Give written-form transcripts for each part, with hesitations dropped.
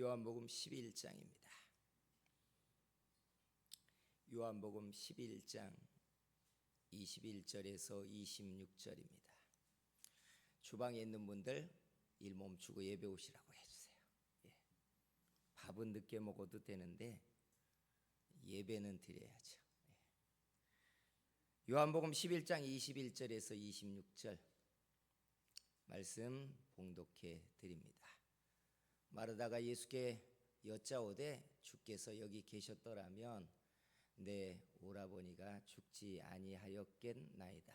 요한복음 11장입니다. 요한복음 11장 21절에서 26절입니다. 주방에 있는 분들 일 멈추고 예배 오시라고 해주세요. 밥은 늦게 먹어도 되는데 예배는 드려야죠. 요한복음 11장 21절에서 26절 말씀 봉독해 드립니다. 마르다가 예수께 여짜오되 주께서 여기 계셨더라면 내 오라버니가 죽지 아니하였겠나이다.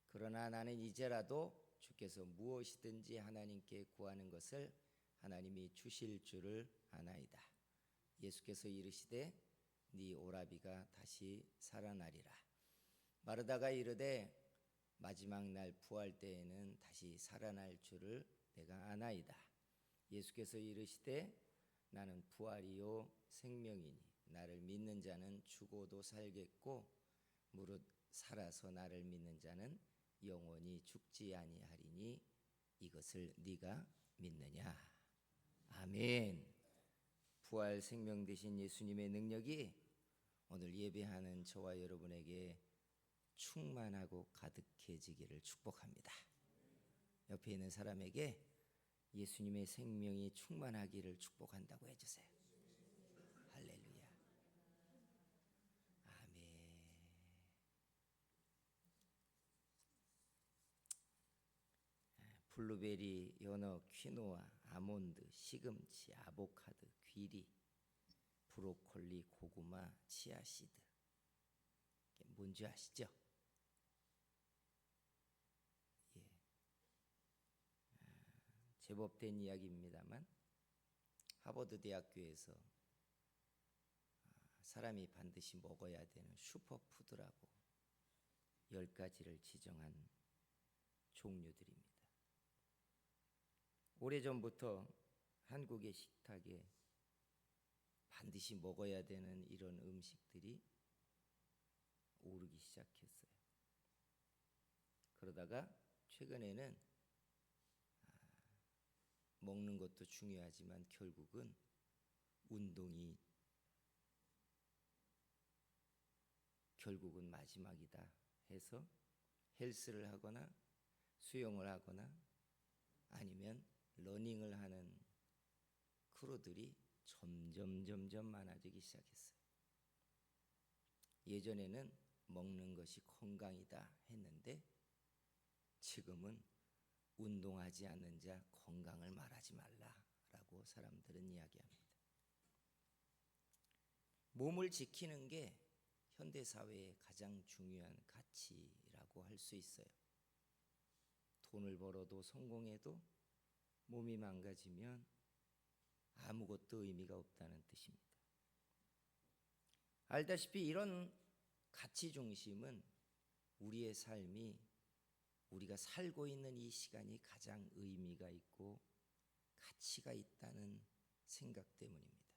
그러나 나는 이제라도 주께서 무엇이든지 하나님께 구하는 것을 하나님이 주실 줄을 아나이다. 예수께서 이르시되 네 오라비가 다시 살아나리라. 마르다가 이르되 마지막 날 부활 때에는 다시 살아날 줄을 내가 아나이다. 예수께서 이르시되 나는 부활이요 생명이니 나를 믿는 자는 죽어도 살겠고 무릇 살아서 나를 믿는 자는 영원히 죽지 아니하리니 이것을 네가 믿느냐. 아멘. 부활 생명 되신 예수님의 능력이 오늘 예배하는 저와 여러분에게 충만하고 가득해지기를 축복합니다. 옆에 있는 사람에게 예수님의 생명이 충만하기를 축복한다고 해주세요. 할렐루야. 아멘. 블루베리, 연어, 퀴노아, 아몬드, 시금치, 아보카도, 귀리, 브로콜리, 고구마, 치아씨드. 이게 뭔지 아시죠? 제법 된 이야기입니다만 하버드 대학교에서 사람이 반드시 먹어야 되는 슈퍼푸드라고 10가지를 지정한 종류들입니다. 오래전부터 한국의 식탁에 반드시 먹어야 되는 이런 음식들이 오르기 시작했어요. 그러다가 최근에는 먹는 것도 중요하지만 결국은 운동이 결국은 마지막이다 해서 헬스를 하거나 수영을 하거나 아니면 러닝을 하는 크루들이 점점 많아지기 시작했어요. 예전에는 먹는 것이 건강이다 했는데 지금은 운동하지 않는 자 건강을 말하지 말라라고 사람들은 이야기합니다. 몸을 지키는 게 현대사회의 가장 중요한 가치라고 할 수 있어요. 돈을 벌어도 성공해도 몸이 망가지면 아무것도 의미가 없다는 뜻입니다. 알다시피 이런 가치 중심은 우리의 삶이 우리가 살고 있는 이 시간이 가장 의미가 있고 가치가 있다는 생각 때문입니다.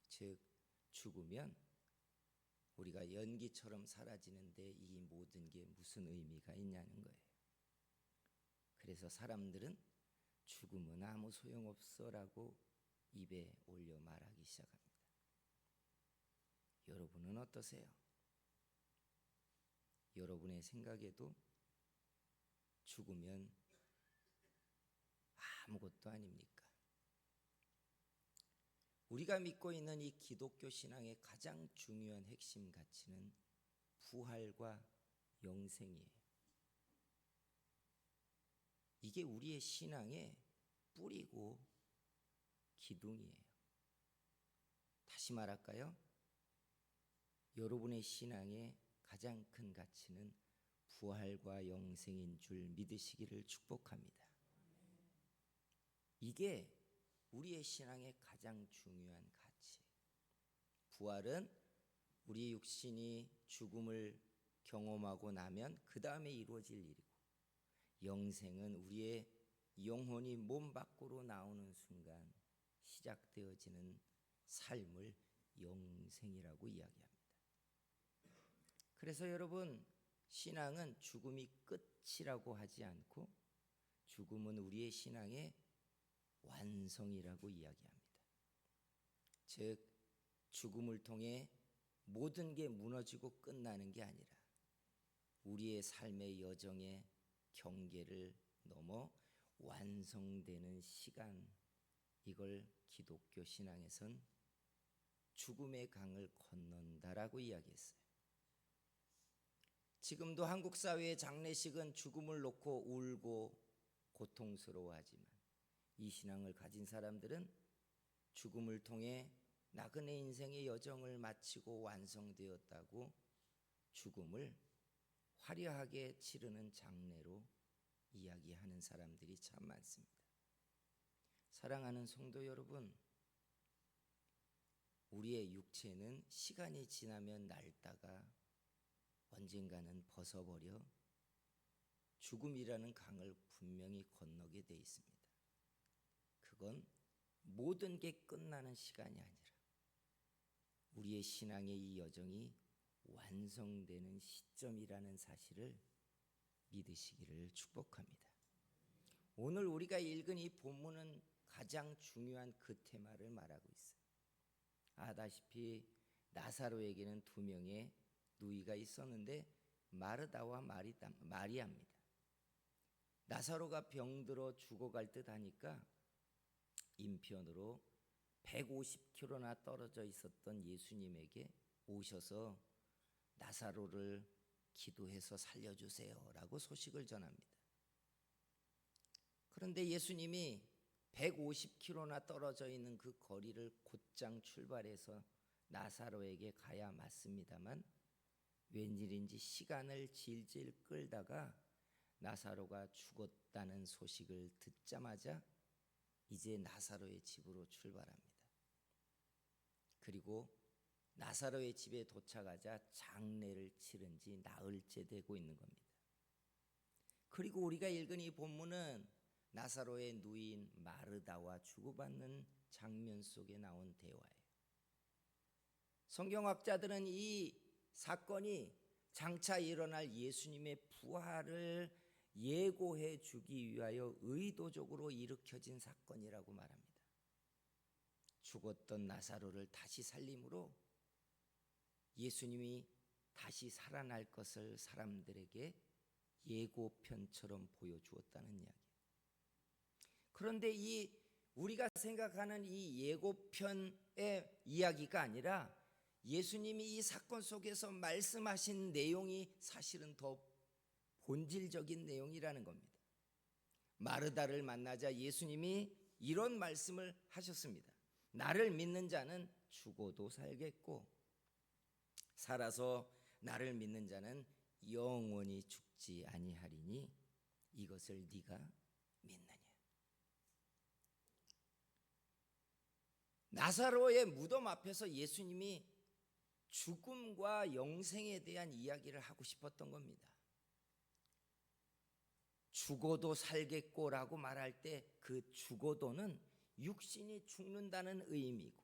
즉 죽으면 우리가 연기처럼 사라지는데 이 모든 게 무슨 의미가 있냐는 거예요. 그래서 사람들은 죽음은 아무 소용없어라고 입에 올려 말하기 시작합니다. 여러분은 어떠세요? 여러분의 생각에도 죽으면 아무것도 아닙니까? 우리가 믿고 있는 이 기독교 신앙의 가장 중요한 핵심 가치는 부활과 영생이에요. 이게 우리의 신앙의 뿌리고 기둥이에요. 다시 말할까요? 여러분의 신앙의 가장 큰 가치는 부활과 영생인 줄 믿으시기를 축복합니다. 이게 우리의 신앙의 가장 중요한 가치예요. 부활은 우리 육신이 죽음을 경험하고 나면 그 다음에 이루어질 일이고, 영생은 우리의 영혼이 몸 밖으로 나오는 순간 시작되어지는 삶을 영생이라고 이야기합니다. 그래서 여러분, 신앙은 죽음이 끝이라고 하지 않고 죽음은 우리의 신앙의 완성이라고 이야기합니다. 즉 죽음을 통해 모든 게 무너지고 끝나는 게 아니라 우리의 삶의 여정의 경계를 넘어 완성되는 시간, 이걸 기독교 신앙에선 죽음의 강을 건넌다라고 이야기했어요. 지금도 한국 사회의 장례식은 죽음을 놓고 울고 고통스러워하지만 이 신앙을 가진 사람들은 죽음을 통해 나그네 인생의 여정을 마치고 완성되었다고 죽음을 화려하게 치르는 장례로 이야기하는 사람들이 참 많습니다. 사랑하는 성도 여러분, 우리의 육체는 시간이 지나면 낡다가 언젠가는 벗어버려 죽음이라는 강을 분명히 건너게 돼 있습니다. 그건 모든 게 끝나는 시간이 아니라 우리의 신앙의 이 여정이 완성되는 시점이라는 사실을 믿으시기를 축복합니다. 오늘 우리가 읽은 이 본문은 가장 중요한 그 테마를 말하고 있어요. 아다시피 나사로에게는 두 명의 누이가 있었는데 마르다와 마리아입니다. 나사로가 병들어 죽어갈 듯 하니까 인편으로 150km나 떨어져 있었던 예수님에게 오셔서 나사로를 기도해서 살려주세요 라고 소식을 전합니다. 그런데 예수님이 150km나 떨어져 있는 그 거리를 곧장 출발해서 나사로에게 가야 맞습니다만 웬일인지 시간을 질질 끌다가 나사로가 죽었다는 소식을 듣자마자 이제 나사로의 집으로 출발합니다. 그리고 나사로의 집에 도착하자 장례를 치른 지 나흘째 되고 있는 겁니다. 그리고 우리가 읽은 이 본문은 나사로의 누이인 마르다와 주고받는 장면 속에 나온 대화예요. 성경학자들은 이 사건이 장차 일어날 예수님의 부활을 예고해 주기 위하여 의도적으로 일으켜진 사건이라고 말합니다. 죽었던 나사로를 다시 살림으로 예수님이 다시 살아날 것을 사람들에게 예고편처럼 보여주었다는 이야기. 그런데 이 우리가 생각하는 이 예고편의 이야기가 아니라 예수님이 이 사건 속에서 말씀하신 내용이 사실은 더 본질적인 내용이라는 겁니다. 마르다를 만나자 예수님이 이런 말씀을 하셨습니다. 나를 믿는 자는 죽어도 살겠고 살아서 나를 믿는 자는 영원히 죽지 아니하리니 이것을 네가 믿느냐. 나사로의 무덤 앞에서 예수님이 죽음과 영생에 대한 이야기를 하고 싶었던 겁니다. 죽어도 살겠고라고 말할 때 그 죽어도는 육신이 죽는다는 의미고,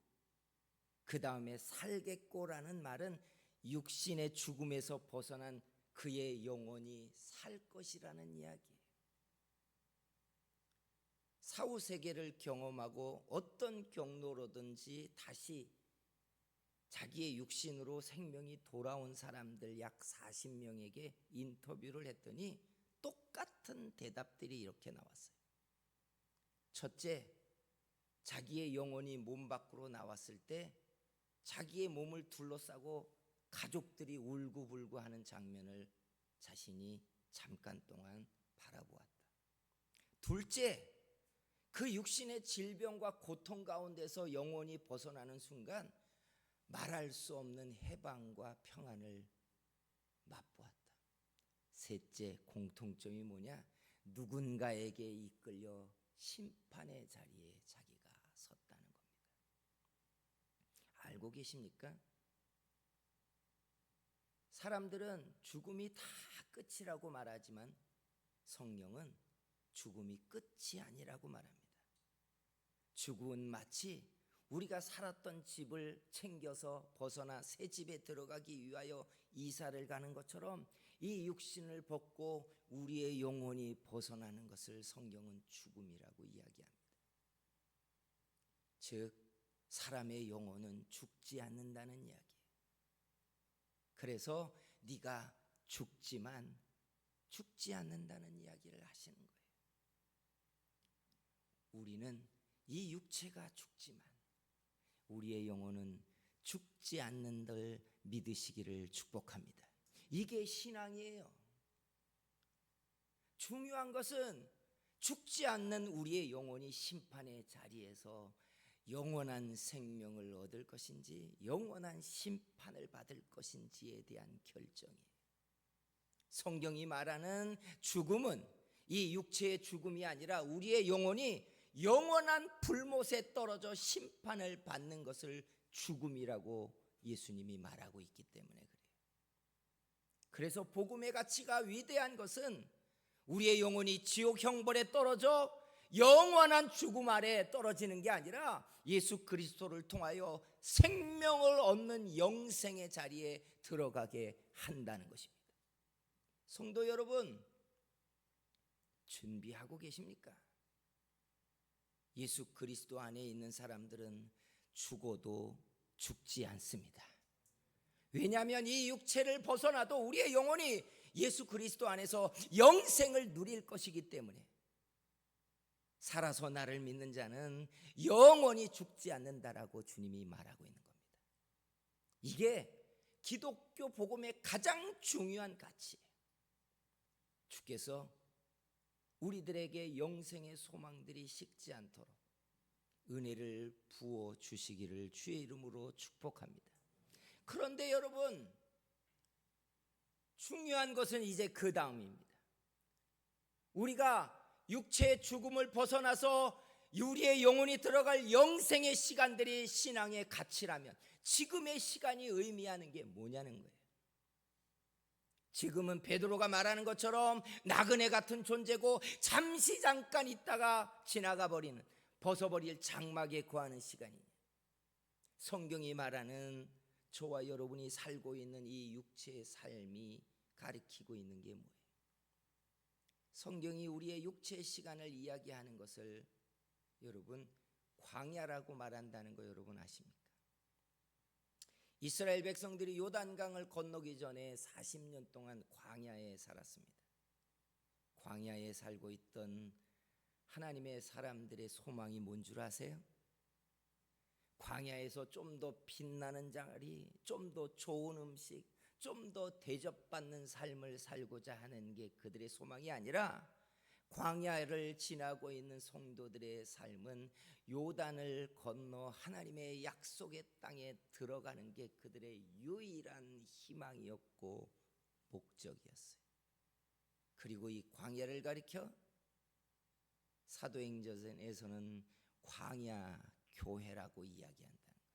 그 다음에 살겠고라는 말은 육신의 죽음에서 벗어난 그의 영혼이 살 것이라는 이야기예요. 사후세계를 경험하고 어떤 경로로든지 다시 자기의 육신으로 생명이 돌아온 사람들 약 40명에게 인터뷰를 했더니 똑같은 대답들이 이렇게 나왔어요. 첫째, 자기의 영혼이 몸 밖으로 나왔을 때 자기의 몸을 둘러싸고 가족들이 울고불고 하는 장면을 자신이 잠깐 동안 바라보았다. 둘째, 그 육신의 질병과 고통 가운데서 영혼이 벗어나는 순간 말할 수 없는 해방과 평안을 맛보았다. 셋째, 공통점이 뭐냐? 누군가에게 이끌려 심판의 자리에 자기가 섰다는 겁니다. 알고 계십니까? 사람들은 죽음이 다 끝이라고 말하지만 성경은 죽음이 끝이 아니라고 말합니다. 죽음은 마치 우리가 살았던 집을 챙겨서 벗어나 새 집에 들어가기 위하여 이사를 가는 것처럼 이 육신을 벗고 우리의 영혼이 벗어나는 것을 성경은 죽음이라고 이야기합니다. 즉 사람의 영혼은 죽지 않는다는 이야기예요. 그래서 네가 죽지만 죽지 않는다는 이야기를 하시는 거예요. 우리는 이 육체가 죽지만 우리의 영혼은 죽지 않는 걸 믿으시기를 축복합니다. 이게 신앙이에요. 중요한 것은 죽지 않는 우리의 영혼이 심판의 자리에서 영원한 생명을 얻을 것인지 영원한 심판을 받을 것인지에 대한 결정이에요. 성경이 말하는 죽음은 이 육체의 죽음이 아니라 우리의 영혼이 영원한 불못에 떨어져 심판을 받는 것을 죽음이라고 예수님이 말하고 있기 때문에 그래요. 그래서 복음의 가치가 위대한 것은 우리의 영혼이 지옥 형벌에 떨어져 영원한 죽음 아래에 떨어지는 게 아니라 예수 그리스도를 통하여 생명을 얻는 영생의 자리에 들어가게 한다는 것입니다. 성도 여러분, 준비하고 계십니까? 예수 그리스도 안에 있는 사람들은 죽어도 죽지 않습니다. 왜냐하면 이 육체를 벗어나도 우리의 영혼이 예수 그리스도 안에서 영생을 누릴 것이기 때문에 살아서 나를 믿는 자는 영원히 죽지 않는다라고 주님이 말하고 있는 겁니다. 이게 기독교 복음의 가장 중요한 가치예요. 주께서 우리들에게 영생의 소망들이 식지 않도록 은혜를 부어 주시기를 주의 이름으로 축복합니다. 그런데 여러분, 중요한 것은 이제 그 다음입니다. 우리가 육체의 죽음을 벗어나서 우리의 영혼이 들어갈 영생의 시간들이 신앙의 가치라면 지금의 시간이 의미하는 게 뭐냐는 거예요. 지금은 베드로가 말하는 것처럼 나그네 같은 존재고 잠시 잠깐 있다가 지나가 버리는, 벗어버릴 장막에 거하는 시간이냐. 성경이 말하는 저와 여러분이 살고 있는 이 육체의 삶이 가리키고 있는 게 뭐예요? 성경이 우리의 육체의 시간을 이야기하는 것을 여러분 광야라고 말한다는 거 여러분 아십니까? 이스라엘 백성들이 요단강을 건너기 전에 40년 동안 광야에 살았습니다. 광야에 살고 있던 하나님의 사람들의 소망이 뭔 줄 아세요? 광야에서 좀 더 빛나는 자리, 좀 더 좋은 음식, 좀 더 대접받는 삶을 살고자 하는 게 그들의 소망이 아니라 광야를 지나고 있는 성도들의 삶은 요단을 건너 하나님의 약속의 땅에 들어가는 게 그들의 유일한 희망이었고 목적이었어요. 그리고 이 광야를 가리켜 사도행전에서는 광야 교회라고 이야기한다는 거예요.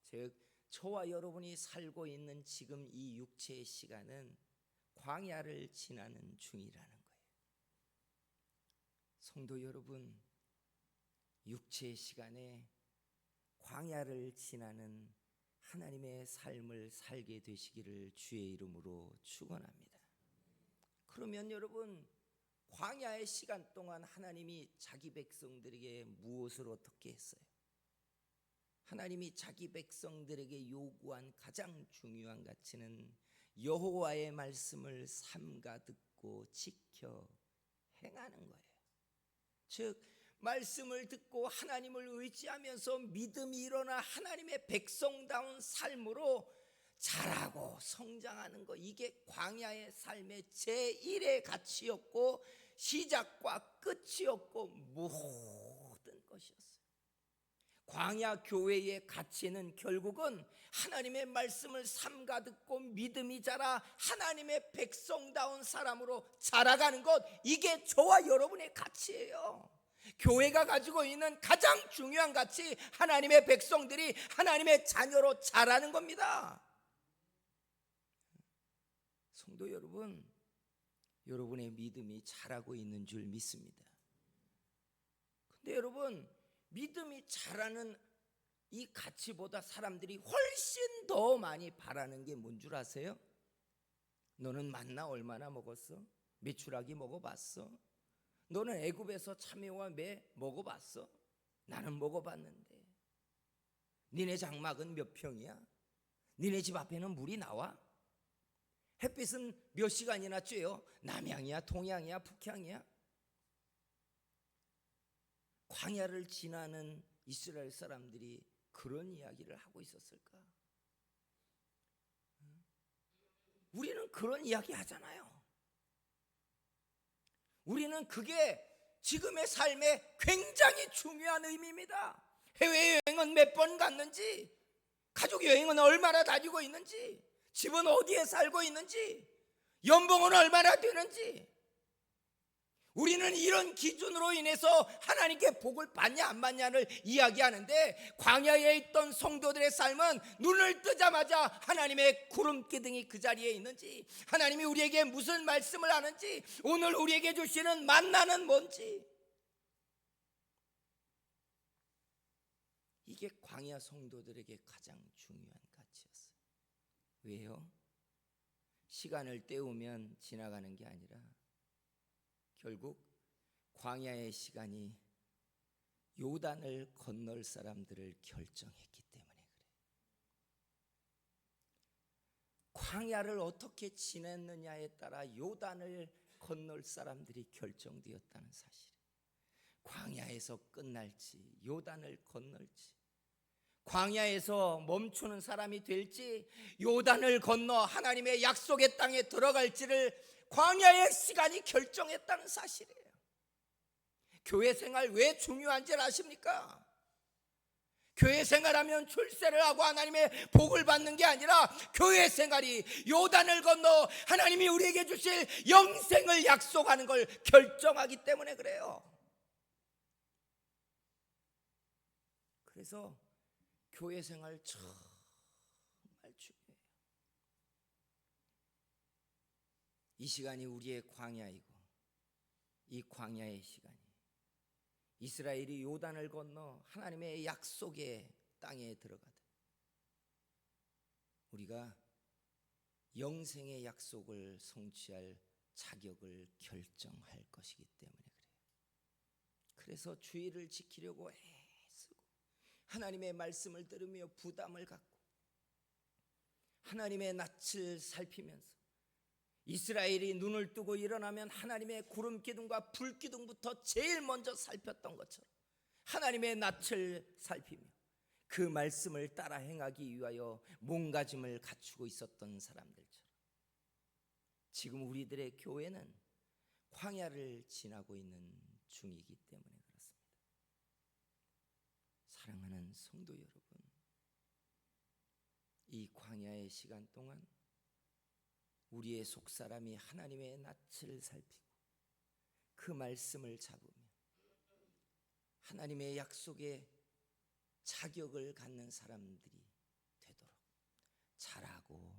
즉 저와 여러분이 살고 있는 지금 이 육체의 시간은 광야를 지나는 중이라는 거예요. 성도 여러분, 육체의 시간에 광야를 지나는 하나님의 삶을 살게 되시기를 주의 이름으로 축원합니다. 그러면 여러분, 광야의 시간 동안 하나님이 자기 백성들에게 무엇을 어떻게 했어요? 하나님이 자기 백성들에게 요구한 가장 중요한 가치는 여호와의 말씀을 삼가 듣고 지켜 행하는 거예요. 즉 말씀을 듣고 하나님을 의지하면서 믿음이 일어나 하나님의 백성다운 삶으로 자라고 성장하는 것, 이게 광야의 삶의 제1의 가치였고 시작과 끝이었고 모든 것이었어요. 광야 교회의 가치는 결국은 하나님의 말씀을 삼가 듣고 믿음이 자라 하나님의 백성다운 사람으로 자라가는 것, 이게 저와 여러분의 가치예요. 교회가 가지고 있는 가장 중요한 가치, 하나님의 백성들이 하나님의 자녀로 자라는 겁니다. 성도 여러분, 여러분의 믿음이 자라고 있는 줄 믿습니다. 근데 여러분, 믿음이 자라는 이 가치보다 사람들이 훨씬 더 많이 바라는 게 뭔 줄 아세요? 너는 만나 얼마나 먹었어? 메추라기 먹어봤어? 너는 애굽에서 참외와 매 먹어봤어? 나는 먹어봤는데. 니네 장막은 몇 평이야? 니네 집 앞에는 물이 나와? 햇빛은 몇 시간이나 쬐요? 남향이야, 동향이야, 북향이야? 광야를 지나는 이스라엘 사람들이 그런 이야기를 하고 있었을까? 우리는 그런 이야기 하잖아요. 우리는 그게 지금의 삶에 굉장히 중요한 의미입니다. 해외여행은 몇 번 갔는지, 가족여행은 얼마나 다니고 있는지, 집은 어디에 살고 있는지, 연봉은 얼마나 되는지, 우리는 이런 기준으로 인해서 하나님께 복을 받냐 안 받냐를 이야기하는데, 광야에 있던 성도들의 삶은 눈을 뜨자마자 하나님의 구름 기둥이 그 자리에 있는지, 하나님이 우리에게 무슨 말씀을 하는지, 오늘 우리에게 주시는 만나는 뭔지, 이게 광야 성도들에게 가장 중요한 가치였어요. 왜요? 시간을 때우면 지나가는 게 아니라 결국 광야의 시간이 요단을 건널 사람들을 결정했기 때문에 그래요. 광야를 어떻게 지냈느냐에 따라 요단을 건널 사람들이 결정되었다는 사실. 광야에서 끝날지, 요단을 건널지, 광야에서 멈추는 사람이 될지, 요단을 건너 하나님의 약속의 땅에 들어갈지를 광야의 시간이 결정했다는 사실이에요. 교회 생활 왜 중요한지 아십니까? 교회 생활하면 출세를 하고 하나님의 복을 받는 게 아니라, 교회 생활이 요단을 건너 하나님이 우리에게 주실 영생을 약속하는 걸 결정하기 때문에 그래요. 그래서 교회 생활 정말 중요해요. 이 시간이 우리의 광야이고, 이 광야의 시간이 이스라엘이 요단을 건너 하나님의 약속의 땅에 들어가듯 우리가 영생의 약속을 성취할 자격을 결정할 것이기 때문에 그래요. 그래서 주의를 지키려고 애쓰고 하나님의 말씀을 들으며 부담을 갖고 하나님의 낯을 살피면서, 이스라엘이 눈을 뜨고 일어나면 하나님의 구름 기둥과 불 기둥부터 제일 먼저 살폈던 것처럼 하나님의 낯을 살피며 그 말씀을 따라 행하기 위하여 몸가짐을 갖추고 있었던 사람들처럼, 지금 우리들의 교회는 광야를 지나고 있는 중이기 때문에 그렇습니다. 사랑하는 성도 여러분, 이 광야의 시간 동안 우리의 속사람이 하나님의 낯을 살피고 그 말씀을 잡으며 하나님의 약속에 자격을 갖는 사람들이 되도록 자라고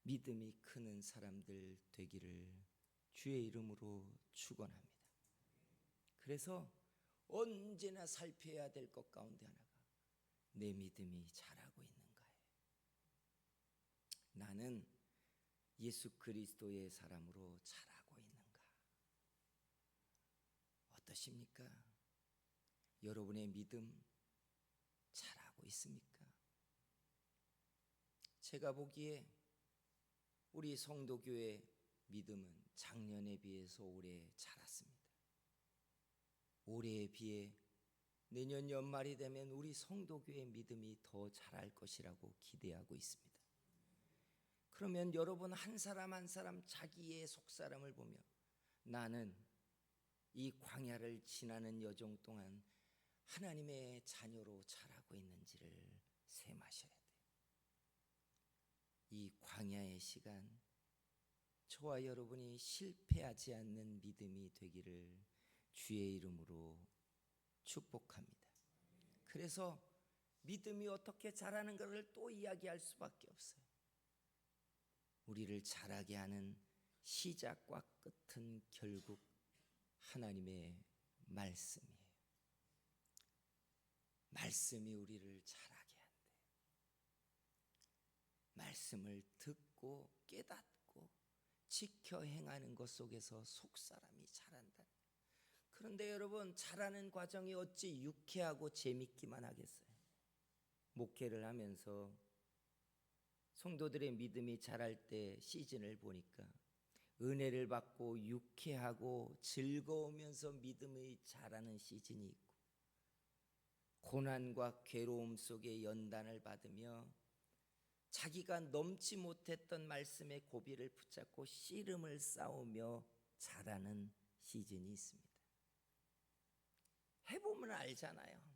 믿음이 크는 사람들 되기를 주의 이름으로 축원합니다. 그래서 언제나 살펴야 될 것 가운데 하나가 내 믿음이 자라고 있는가요? 나는 예수 그리스도의 사람으로 자라고 있는가? 어떠십니까? 여러분의 믿음 자라고 있습니까? 제가 보기에 우리 성도교회 믿음은 작년에 비해서 올해 자랐습니다. 올해에 비해 내년 연말이 되면 우리 성도교회 믿음이 더 자랄 것이라고 기대하고 있습니다. 그러면 여러분 한 사람 한 사람 자기의 속사람을 보며 나는 이 광야를 지나는 여정 동안 하나님의 자녀로 자라고 있는지를 세마셔야 돼요. 이 광야의 시간, 저와 여러분이 실패하지 않는 믿음이 되기를 주의 이름으로 축복합니다. 그래서 믿음이 어떻게 자라는 것을 또 이야기할 수밖에 없어요. 우리를 자라게 하는 시작과 끝은 결국 하나님의 말씀이에요. 말씀이 우리를 자라게 한대요. 말씀을 듣고 깨닫고 지켜 행하는 것 속에서 속사람이 자란다. 그런데 여러분, 자라는 과정이 어찌 유쾌하고 재밌기만 하겠어요? 목회를 하면서 성도들의 믿음이 자랄 때 시즌을 보니까 은혜를 받고 유쾌하고 즐거우면서 믿음이 자라는 시즌이 있고, 고난과 괴로움 속에 연단을 받으며 자기가 넘지 못했던 말씀의 고비를 붙잡고 씨름을 싸우며 자라는 시즌이 있습니다. 해보면 알잖아요.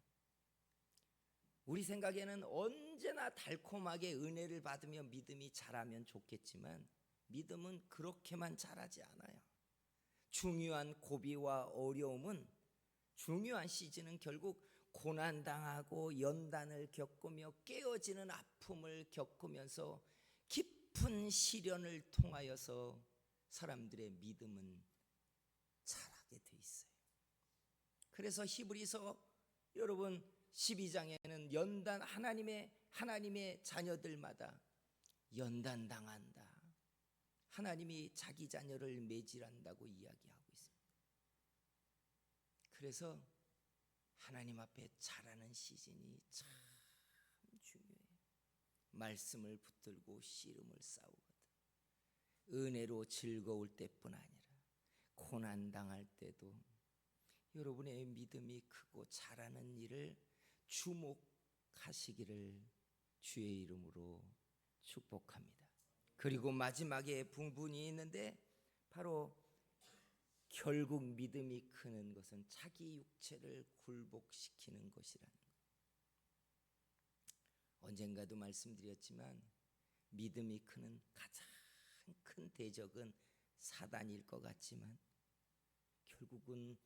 우리 생각에는 언제나 달콤하게 은혜를 받으며 믿음이 자라면 좋겠지만 믿음은 그렇게만 자라지 않아요. 중요한 고비와 어려움은, 중요한 시즌은 결국 고난당하고 연단을 겪으며 깨어지는 아픔을 겪으면서 깊은 시련을 통하여서 사람들의 믿음은 자라게 돼 있어요. 그래서 히브리서 여러분 12장에는 연단, 하나님의 자녀들마다 연단당한다, 하나님이 자기 자녀를 매질한다고 이야기하고 있습니다. 그래서 하나님 앞에 자라는 시즌이 참 중요해요. 말씀을 붙들고 씨름을 싸우거든. 은혜로 즐거울 때뿐 아니라 고난당할 때도 여러분의 믿음이 크고 자라는 일을 주목하시기를 주의 이름으로 축복합니다. 그리고 마지막에 부분이 있는데, 바로 결국 믿음이 크는 것은 자기 육체를 굴복시키는 것이라는 것. 언젠가도 말씀드렸지만 믿음이 크는 가장 큰 대적은 사단일 것 같지만 결국은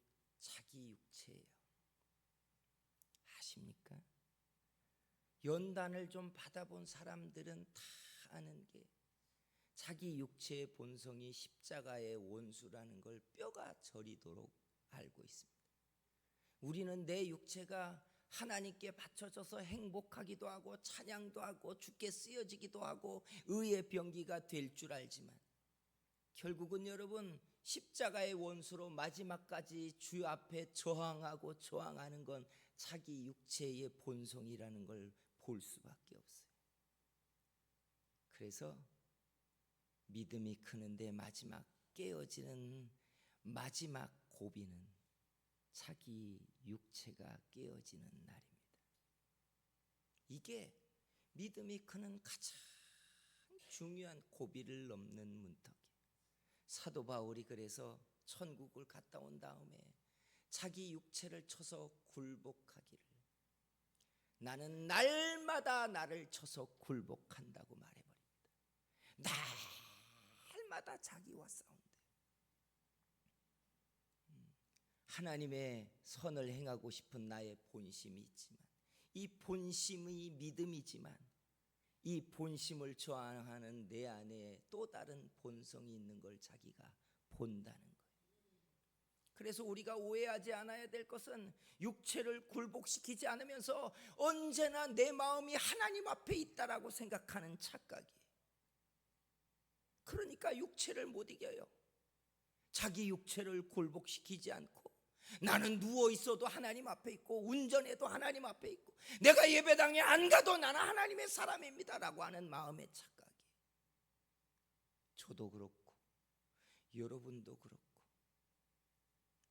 자기 육체예요. 아십니까? 연단을 좀 받아본 사람들은 다 아는 게, 자기 육체의 본성이 십자가의 원수라는 걸 뼈가 저리도록 알고 있습니다. 우리는 내 육체가 하나님께 바쳐져서 행복하기도 하고 찬양도 하고 주께 쓰여지기도 하고 의의 병기가 될 줄 알지만, 결국은 여러분 십자가의 원수로 마지막까지 주 앞에 저항하는 건 자기 육체의 본성이라는 걸 볼 수밖에 없어요. 그래서 믿음이 크는데 마지막 깨어지는 마지막 고비는 자기 육체가 깨어지는 날입니다. 이게 믿음이 크는 가장 중요한 고비를 넘는 문턱이에요. 사도 바울이 그래서 천국을 갔다 온 다음에 자기 육체를 쳐서 굴복하기를, 나는 날마다 나를 쳐서 굴복한다고 말해버립니다. 날마다 자기와 싸운대. 하나님의 선을 행하고 싶은 나의 본심이 있지만, 이 본심의 믿음이지만 이 본심을 저항하는 내 안에 또 다른 본성이 있는 걸 자기가 본다는 거예요. 그래서 우리가 오해하지 않아야 될 것은 육체를 굴복시키지 않으면서 언제나 내 마음이 하나님 앞에 있다라고 생각하는 착각이에요. 그러니까 육체를 못 이겨요. 자기 육체를 굴복시키지 않고 나는 누워 있어도 하나님 앞에 있고 운전해도 하나님 앞에 있고 내가 예배당에 안 가도 나는 하나님의 사람입니다라고 하는 마음의 착각이에요. 저도 그렇고 여러분도 그렇고,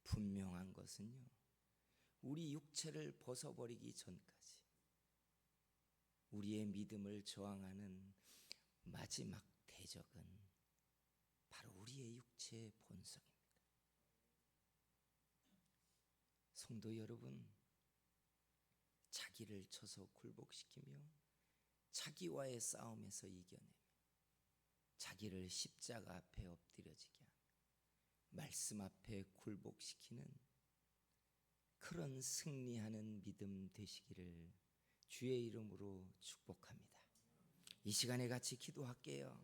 분명한 것은요, 우리 육체를 벗어버리기 전까지 우리의 믿음을 저항하는 마지막 대적은 바로 우리의 육체의 본성입니다. 성도 여러분, 자기를 쳐서 굴복시키며 자기와의 싸움에서 이겨내며 자기를 십자가 앞에 엎드려지게 하며 말씀 앞에 굴복시키는 그런 승리하는 믿음 되시기를 주의 이름으로 축복합니다. 이 시간에 같이 기도할게요.